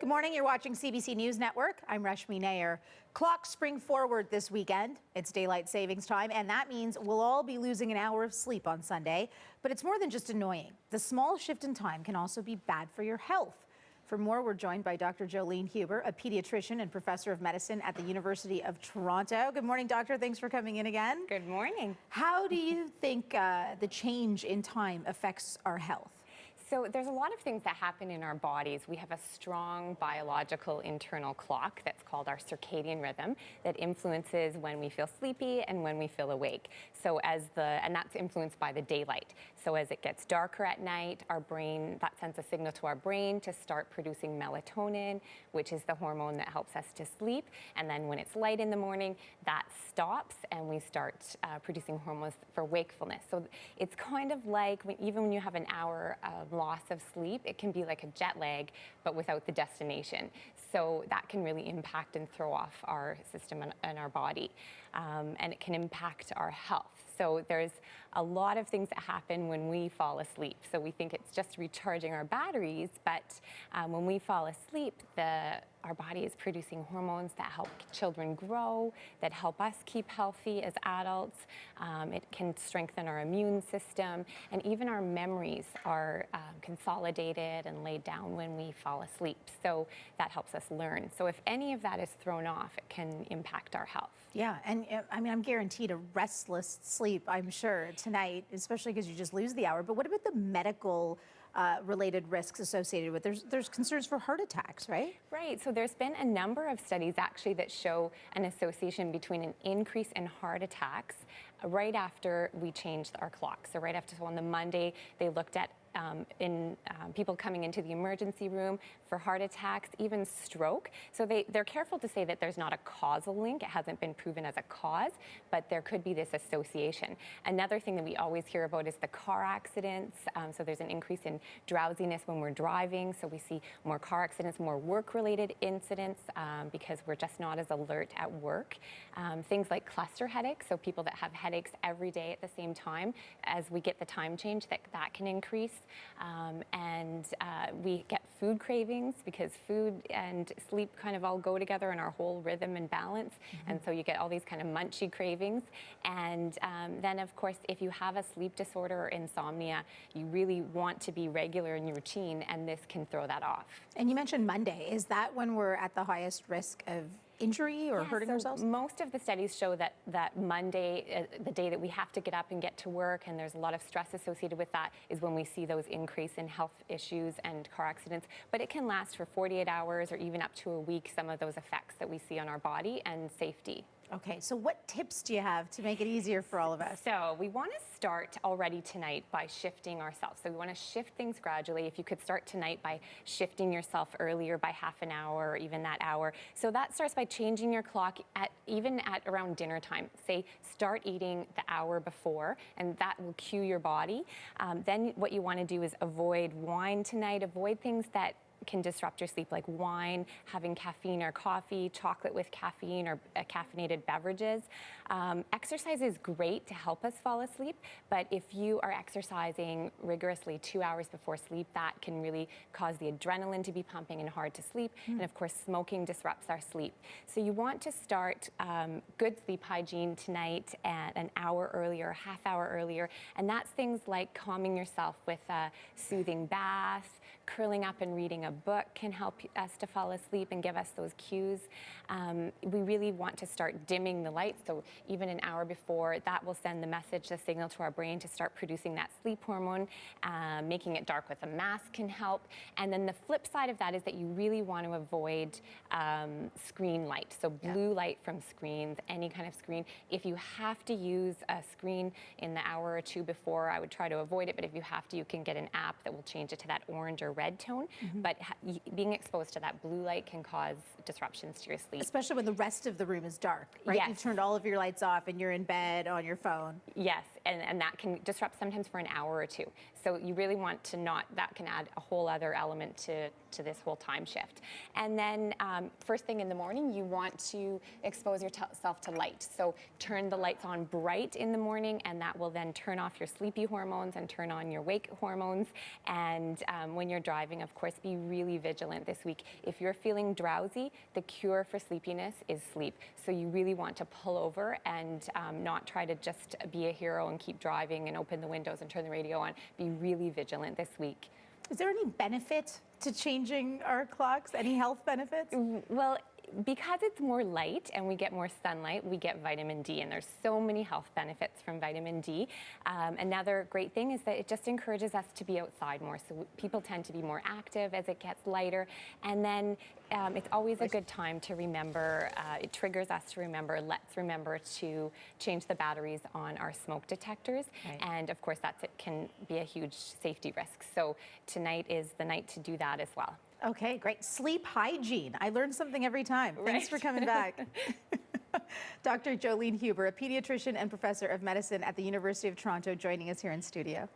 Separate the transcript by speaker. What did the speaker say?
Speaker 1: Good morning. You're watching CBC News Network. I'm Rashmi Nair. Clocks spring forward this weekend. It's daylight savings time, and that means we'll all be losing an hour of sleep on Sunday. But it's more than just annoying. The small shift in time can also be bad for your health. For more, we're joined by Dr. Jolene Huber, a pediatrician and professor of medicine at the University of Toronto. Good morning, doctor. Thanks for coming in again.
Speaker 2: Good morning.
Speaker 1: How do you think the change in time affects our health?
Speaker 2: So there's a lot of things that happen in our bodies. We have a strong biological internal clock that's called our circadian rhythm that influences when we feel sleepy and when we feel awake. And that's influenced by the daylight. So as it gets darker at night, that sends a signal to our brain to start producing melatonin, which is the hormone that helps us to sleep. And then when it's light in the morning, that stops and we start producing hormones for wakefulness. So it's kind of like even when you have an hour of loss of sleep, it can be like a jet lag, but without the destination. So that can really impact and throw off our system and our body. And it can impact our health. So there's a lot of things that happen when we fall asleep. So we think it's just recharging our batteries, but when we fall asleep, our body is producing hormones that help children grow, that help us keep healthy as adults. It can strengthen our immune system, and even our memories are consolidated and laid down when we fall asleep. So that helps us learn. So if any of that is thrown off, it can impact our health.
Speaker 1: Yeah, and I mean, I'm guaranteed a restless sleep, I'm sure, tonight, especially because you just lose the hour. But what about the medical related risks associated with there's concerns for heart attacks, right?
Speaker 2: Right. So there's been a number of studies actually that show an association between an increase in heart attacks right after we changed our clock. So right after, so on the Monday, they looked at people coming into the emergency room for heart attacks, even stroke. So they're careful to say that there's not a causal link. It hasn't been proven as a cause, but there could be this association. Another thing that we always hear about is the car accidents. So there's an increase in drowsiness when we're driving. So we see more car accidents, more work-related incidents because we're just not as alert at work. Things like cluster headaches, so people that have headaches every day at the same time, as we get the time change, that can increase. We get food cravings because food and sleep kind of all go together in our whole rhythm and balance. Mm-hmm. And so you get all these kind of munchy cravings. And then, of course, if you have a sleep disorder or insomnia, you really want to be regular in your routine, and this can throw that off.
Speaker 1: And you mentioned Monday. Is that when we're at the highest risk of injury or hurting ourselves?
Speaker 2: Most of the studies show that Monday, the day that we have to get up and get to work, and there's a lot of stress associated with that, is when we see those increase in health issues and car accidents. But it can last for 48 hours or even up to a week, some of those effects that we see on our body and safety.
Speaker 1: Okay, so what tips do you have to make it easier for all of us?
Speaker 2: So we want to start already tonight by shifting ourselves. So we want to shift things gradually. If you could start tonight by shifting yourself earlier by half an hour or even that hour. So that starts by changing your clock even at around dinner time. Say start eating the hour before, and that will cue your body. Then what you want to do is avoid wine tonight. Avoid things that can disrupt your sleep, like wine, having caffeine or coffee, chocolate with caffeine or caffeinated beverages. Exercise is great to help us fall asleep, but if you are exercising rigorously 2 hours before sleep, that can really cause the adrenaline to be pumping and hard to sleep. And of course, smoking disrupts our sleep. So you want to start good sleep hygiene tonight at an hour earlier, a half hour earlier. And that's things like calming yourself with a soothing bath, curling up and reading a book can help us to fall asleep and give us those cues. We really want to start dimming the lights. So even an hour before, that will send the message, the signal to our brain to start producing that sleep hormone. Making it dark with a mask can help. And then the flip side of that is that you really want to avoid screen light. So blue light from screens, any kind of screen. If you have to use a screen in the hour or two before, I would try to avoid it. But if you have to, you can get an app that will change it to that orange or red tone. Mm-hmm. But being exposed to that blue light can cause disruptions to your sleep.
Speaker 1: Especially when the rest of the room is dark, right?
Speaker 2: Yes.
Speaker 1: You've turned all of your lights off and you're in bed on your phone.
Speaker 2: Yes, and that can disrupt sometimes for an hour or two. So you really want to not, that can add a whole other element to this whole time shift. And then first thing in the morning, you want to expose yourself to light. So turn the lights on bright in the morning, and that will then turn off your sleepy hormones and turn on your wake hormones. And when you're driving, of course, be really vigilant this week. If you're feeling drowsy, the cure for sleepiness is sleep. So you really want to pull over and not try to just be a hero and keep driving and open the windows and turn the radio on. Be really vigilant this week.
Speaker 1: Is there any benefit to changing our clocks? Any health benefits?
Speaker 2: Well, because it's more light and we get more sunlight, we get vitamin D, and there's so many health benefits from vitamin D. Another great thing is that it just encourages us to be outside more, so people tend to be more active as it gets lighter. And then it's always a good time to remember, it triggers us to remember, let's remember to change the batteries on our smoke detectors.
Speaker 1: Right.
Speaker 2: And of course, it can be a huge safety risk. So tonight is the night to do that as well.
Speaker 1: Okay, great. Sleep hygiene. I learn something every time.
Speaker 2: Right.
Speaker 1: Thanks for coming back. Dr. Jolene Huber, a pediatrician and professor of medicine at the University of Toronto, joining us here in studio.